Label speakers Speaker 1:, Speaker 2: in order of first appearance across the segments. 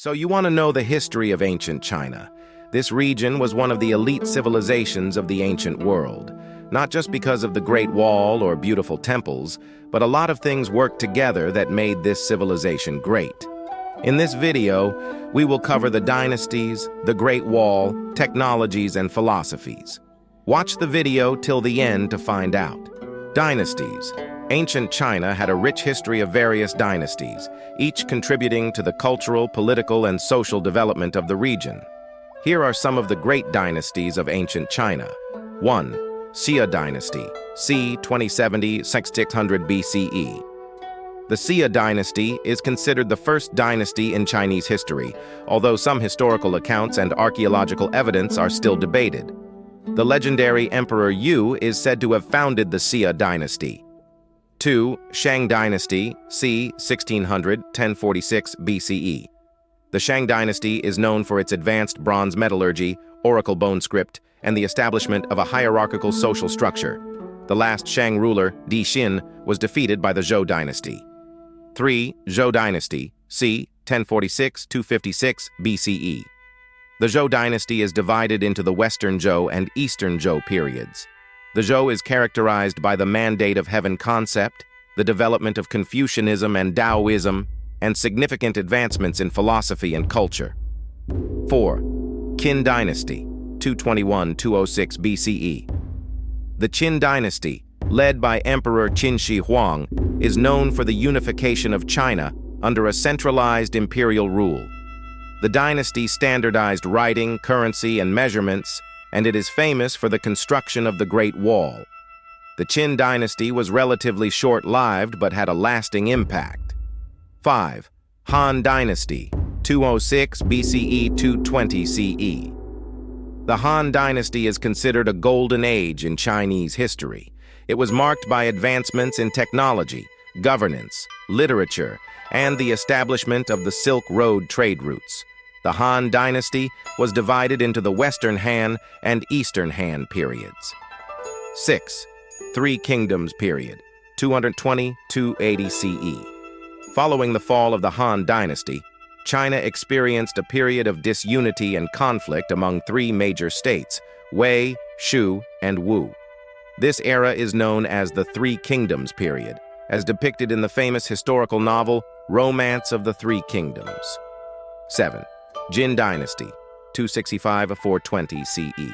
Speaker 1: So you want to know the history of ancient China. This region was one of the elite civilizations of the ancient world, not just because of the Great Wall or beautiful temples, but a lot of things worked together that made this civilization great. In this video, we will cover the dynasties, the Great Wall, technologies, and philosophies. Watch the video till the end to find out. Dynasties. Ancient China had a rich history of various dynasties, each contributing to the cultural, political, and social development of the region. Here are some of the great dynasties of ancient China. 1. Xia Dynasty, c. 2070–6600 BCE. The Xia dynasty is considered the first dynasty in Chinese history, although some historical accounts and archaeological evidence are still debated. The legendary Emperor Yu is said to have founded the Xia dynasty. 2. Shang Dynasty, c. 1600–1046 BCE. The Shang dynasty is known for its advanced bronze metallurgy, oracle bone script, and the establishment of a hierarchical social structure. The last Shang ruler, Di Xin, was defeated by the Zhou dynasty. 3. Zhou Dynasty, c. 1046–256 BCE. The Zhou dynasty is divided into the Western Zhou and Eastern Zhou periods. The Zhou is characterized by the mandate of heaven concept, the development of Confucianism and Daoism, and significant advancements in philosophy and culture. 4. Qin Dynasty, 221–206 BCE. The Qin dynasty, led by Emperor Qin Shi Huang, is known for the unification of China under a centralized imperial rule. The dynasty standardized writing, currency, and measurements, and it is famous for the construction of the Great Wall. The Qin dynasty was relatively short-lived but had a lasting impact. 5. Han Dynasty, 206 BCE–220 CE. The Han dynasty is considered a golden age in Chinese history. It was marked by advancements in technology, governance, literature, and the establishment of the Silk Road trade routes. The Han dynasty was divided into the Western Han and Eastern Han periods. 6. Three Kingdoms period, 220–280 CE. Following the fall of the Han dynasty, China experienced a period of disunity and conflict among three major states, Wei, Shu, and Wu. This era is known as the Three Kingdoms period, as depicted in the famous historical novel Romance of the Three Kingdoms. 7. Jin Dynasty, 265–420 CE.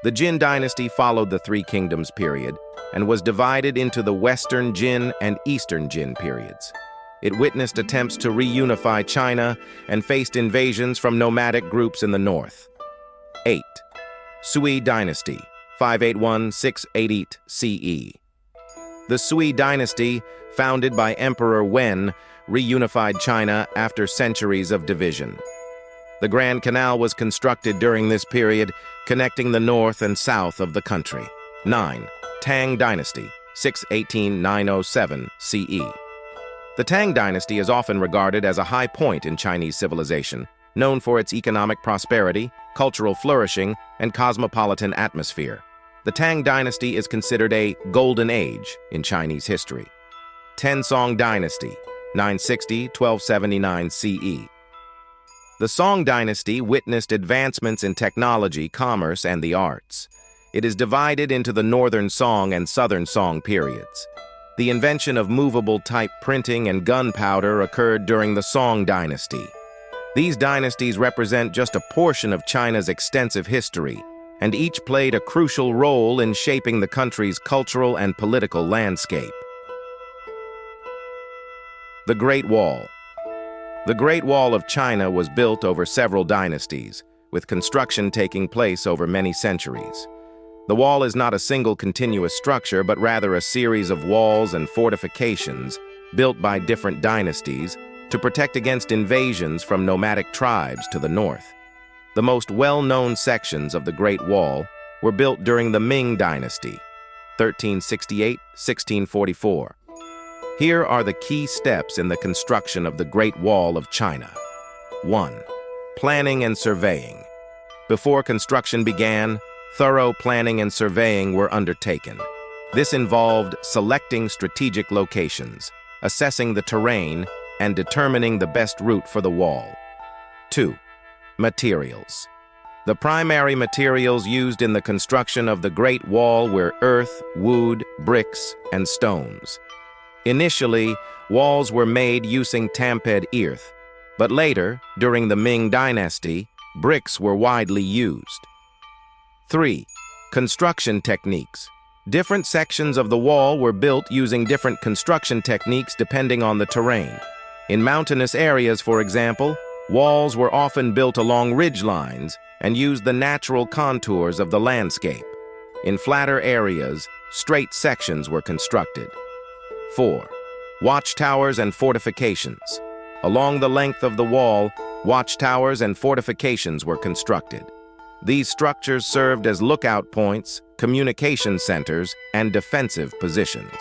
Speaker 1: The Jin dynasty followed the Three Kingdoms period and was divided into the Western Jin and Eastern Jin periods. It witnessed attempts to reunify China and faced invasions from nomadic groups in the north. 8. Sui Dynasty, 581–688 CE. The Sui dynasty, founded by Emperor Wen, reunified China after centuries of division. The Grand Canal was constructed during this period, connecting the north and south of the country. 9. Tang Dynasty, 618–907 CE. The Tang dynasty is often regarded as a high point in Chinese civilization, known for its economic prosperity, cultural flourishing, and cosmopolitan atmosphere. The Tang dynasty is considered a golden age in Chinese history. Song Dynasty, 960–1279 CE. The Song dynasty witnessed advancements in technology, commerce, and the arts. It is divided into the Northern Song and Southern Song periods. The invention of movable-type printing and gunpowder occurred during the Song dynasty. These dynasties represent just a portion of China's extensive history, and each played a crucial role in shaping the country's cultural and political landscape. The Great Wall. The Great Wall of China was built over several dynasties, with construction taking place over many centuries. The wall is not a single continuous structure, but rather a series of walls and fortifications built by different dynasties to protect against invasions from nomadic tribes to the north. The most well-known sections of the Great Wall were built during the Ming Dynasty, 1368–1644. Here are the key steps in the construction of the Great Wall of China. 1. Planning and surveying. Before construction began, thorough planning and surveying were undertaken. This involved selecting strategic locations, assessing the terrain, and determining the best route for the wall. 2. Materials. The primary materials used in the construction of the Great Wall were earth, wood, bricks, and stones. Initially, walls were made using tamped earth, but later, during the Ming Dynasty, bricks were widely used. 3. Construction techniques. Different sections of the wall were built using different construction techniques depending on the terrain. In mountainous areas, for example, walls were often built along ridge lines and used the natural contours of the landscape. In flatter areas, straight sections were constructed. 4. Watchtowers and fortifications. Along the length of the wall, watchtowers and fortifications were constructed. These structures served as lookout points, communication centers, and defensive positions.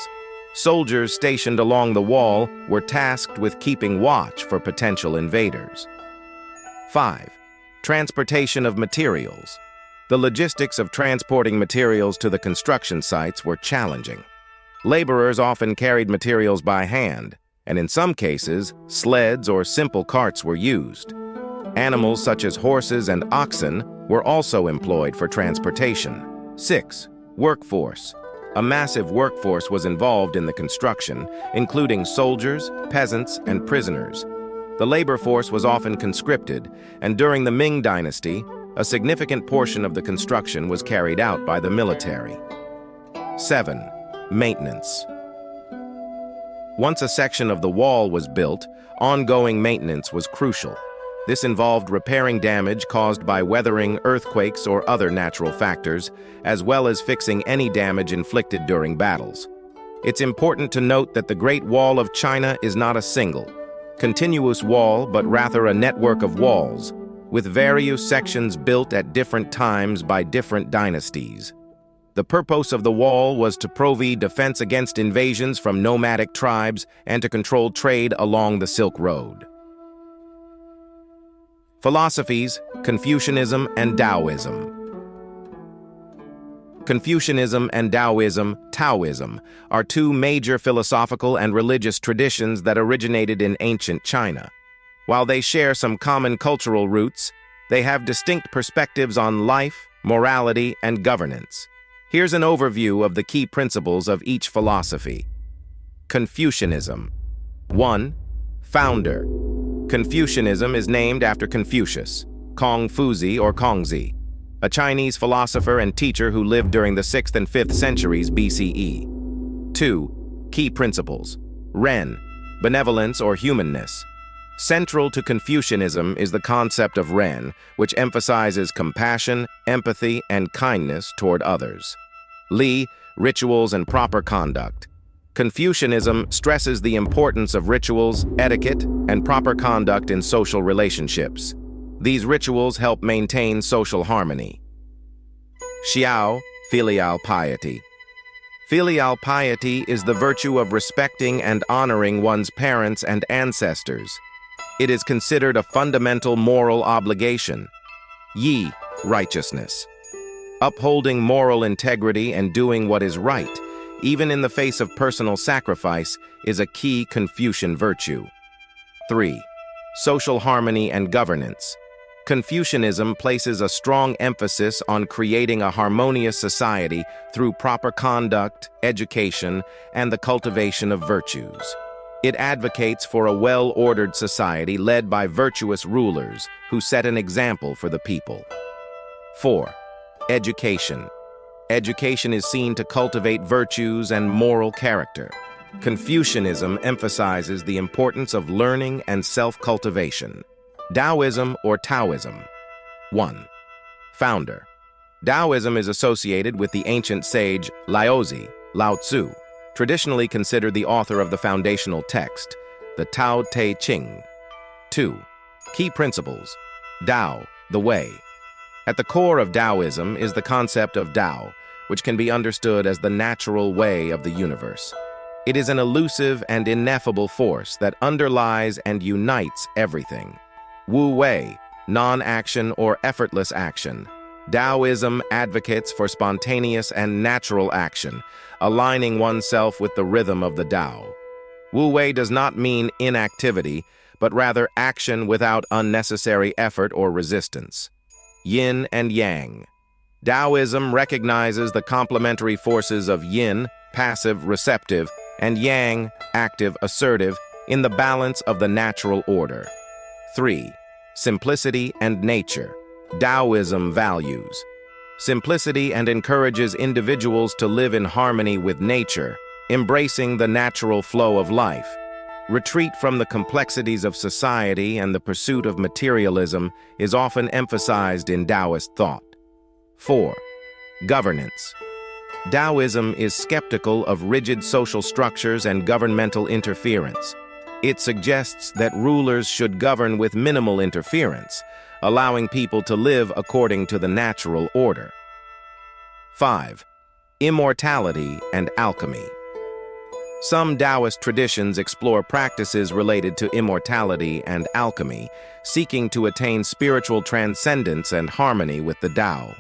Speaker 1: Soldiers stationed along the wall were tasked with keeping watch for potential invaders. 5. Transportation of materials. The logistics of transporting materials to the construction sites were challenging. Laborers often carried materials by hand, and in some cases, sleds or simple carts were used. Animals such as horses and oxen were also employed for transportation. 6. Workforce. A massive workforce was involved in the construction, including soldiers, peasants, and prisoners. The labor force was often conscripted, and during the Ming Dynasty, a significant portion of the construction was carried out by the military. 7. Maintenance. Once a section of the wall was built, ongoing maintenance was crucial. This involved repairing damage caused by weathering, earthquakes, or other natural factors, as well as fixing any damage inflicted during battles. It's important to note that the Great Wall of China is not a single, continuous wall, but rather a network of walls, with various sections built at different times by different dynasties. The purpose of the wall was to provide defense against invasions from nomadic tribes and to control trade along the Silk Road. Philosophies, Confucianism and Daoism. Confucianism and Taoism, are two major philosophical and religious traditions that originated in ancient China. While they share some common cultural roots, they have distinct perspectives on life, morality, and governance. Here's an overview of the key principles of each philosophy. Confucianism. 1. Founder. Confucianism is named after Confucius, Kongfuzi or Kongzi, a Chinese philosopher and teacher who lived during the 6th and 5th centuries BCE. 2. Key principles. Ren, benevolence or humanness. Central to Confucianism is the concept of Ren, which emphasizes compassion, empathy, and kindness toward others. Li, rituals and proper conduct. Confucianism stresses the importance of rituals, etiquette, and proper conduct in social relationships. These rituals help maintain social harmony. Xiao, filial piety. Filial piety is the virtue of respecting and honoring one's parents and ancestors. It is considered a fundamental moral obligation. Yi, righteousness. Upholding moral integrity and doing what is right, even in the face of personal sacrifice, is a key Confucian virtue. 3. Social harmony and governance. Confucianism places a strong emphasis on creating a harmonious society through proper conduct, education, and the cultivation of virtues. It advocates for a well-ordered society led by virtuous rulers who set an example for the people. 4. Education. Education is seen to cultivate virtues and moral character. Confucianism emphasizes the importance of learning and self-cultivation. Daoism or Taoism. 1. Founder. Daoism is associated with the ancient sage Lao Tzu, traditionally considered the author of the foundational text, the Tao Te Ching. 2. Key principles. Tao, the way. At the core of Daoism is the concept of Tao, which can be understood as the natural way of the universe. It is an elusive and ineffable force that underlies and unites everything. Wu Wei, non-action or effortless action. Daoism advocates for spontaneous and natural action, aligning oneself with the rhythm of the Tao. Wu Wei does not mean inactivity, but rather action without unnecessary effort or resistance. Yin and Yang. Daoism recognizes the complementary forces of yin, passive, receptive, and yang, active, assertive, in the balance of the natural order. 3. Simplicity and nature. Daoism values simplicity and encourages individuals to live in harmony with nature, embracing the natural flow of life. Retreat from the complexities of society and the pursuit of materialism is often emphasized in Taoist thought. 4. Governance. Taoism is skeptical of rigid social structures and governmental interference. It suggests that rulers should govern with minimal interference, allowing people to live according to the natural order. 5. Immortality and alchemy. Some Taoist traditions explore practices related to immortality and alchemy, seeking to attain spiritual transcendence and harmony with the Tao.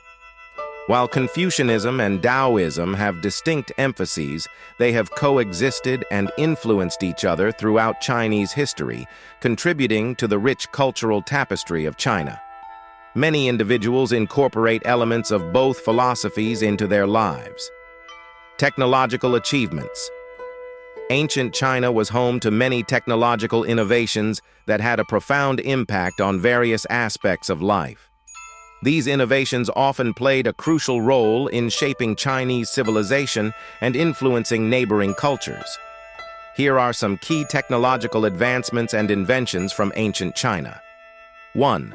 Speaker 1: While Confucianism and Daoism have distinct emphases, they have coexisted and influenced each other throughout Chinese history, contributing to the rich cultural tapestry of China. Many individuals incorporate elements of both philosophies into their lives. Technological achievements. Ancient China was home to many technological innovations that had a profound impact on various aspects of life. These innovations often played a crucial role in shaping Chinese civilization and influencing neighboring cultures. Here are some key technological advancements and inventions from ancient China. 1.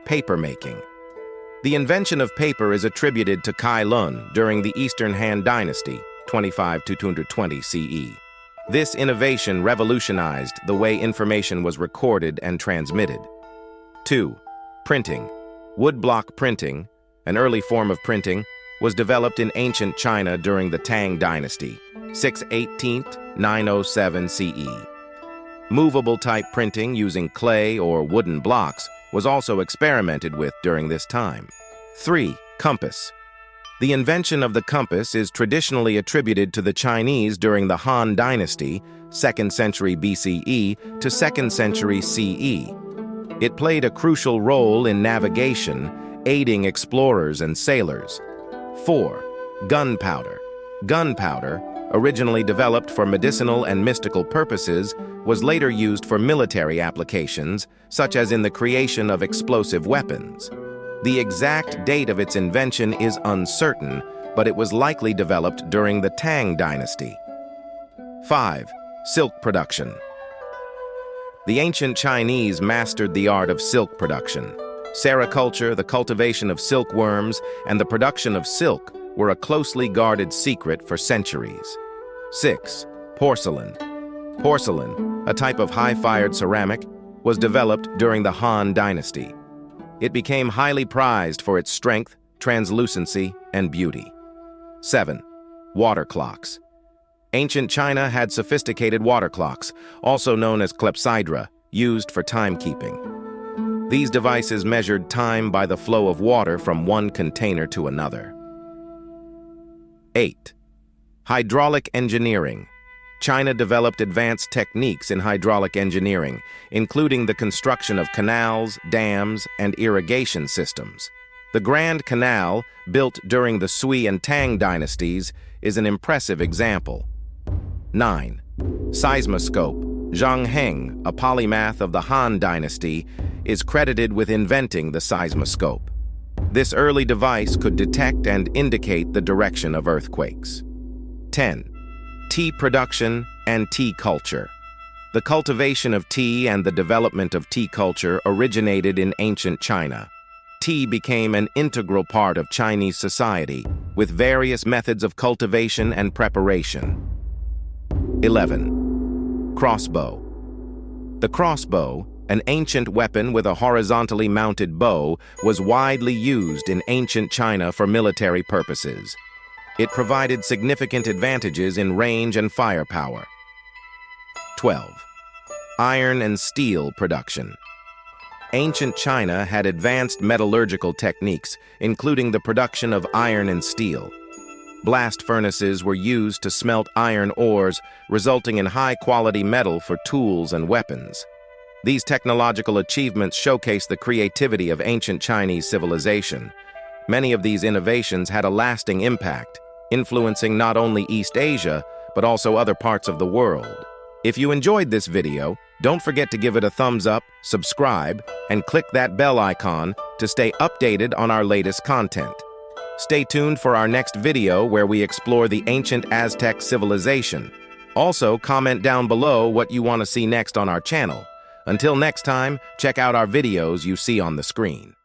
Speaker 1: Papermaking. The invention of paper is attributed to Kai Lun during the Eastern Han Dynasty, 25 to 220 CE. This innovation revolutionized the way information was recorded and transmitted. 2. Printing. Woodblock printing, an early form of printing, was developed in ancient China during the Tang Dynasty, 618-907 CE. Movable type printing using clay or wooden blocks was also experimented with during this time. 3. Compass. The invention of the compass is traditionally attributed to the Chinese during the Han Dynasty, 2nd century BCE to 2nd century CE. It played a crucial role in navigation, aiding explorers and sailors. 4. Gunpowder. Gunpowder, originally developed for medicinal and mystical purposes, was later used for military applications, such as in the creation of explosive weapons. The exact date of its invention is uncertain, but it was likely developed during the Tang Dynasty. 5. Silk production. The ancient Chinese mastered the art of silk production. Sericulture, the cultivation of silkworms, and the production of silk were a closely guarded secret for centuries. 6. Porcelain. Porcelain, a type of high-fired ceramic, was developed during the Han Dynasty. It became highly prized for its strength, translucency, and beauty. 7. Water clocks. Ancient China had sophisticated water clocks, also known as clepsydra, used for timekeeping. These devices measured time by the flow of water from one container to another. 8. Hydraulic engineering. China developed advanced techniques in hydraulic engineering, including the construction of canals, dams, and irrigation systems. The Grand Canal, built during the Sui and Tang dynasties, is an impressive example. 9. Seismoscope. Zhang Heng, a polymath of the Han Dynasty, is credited with inventing the seismoscope. This early device could detect and indicate the direction of earthquakes. 10. Tea production and tea culture. The cultivation of tea and the development of tea culture originated in ancient China. Tea became an integral part of Chinese society, with various methods of cultivation and preparation. 11. Crossbow. The crossbow, an ancient weapon with a horizontally mounted bow, was widely used in ancient China for military purposes. It provided significant advantages in range and firepower. 12. Iron and steel production. Ancient China had advanced metallurgical techniques, including the production of iron and steel. Blast furnaces were used to smelt iron ores, resulting in high-quality metal for tools and weapons. These technological achievements showcase the creativity of ancient Chinese civilization. Many of these innovations had a lasting impact, influencing not only East Asia, but also other parts of the world. If you enjoyed this video, don't forget to give it a thumbs up, subscribe, and click that bell icon to stay updated on our latest content. Stay tuned for our next video where we explore the ancient Aztec civilization. Also, comment down below what you want to see next on our channel. Until next time, check out our videos you see on the screen.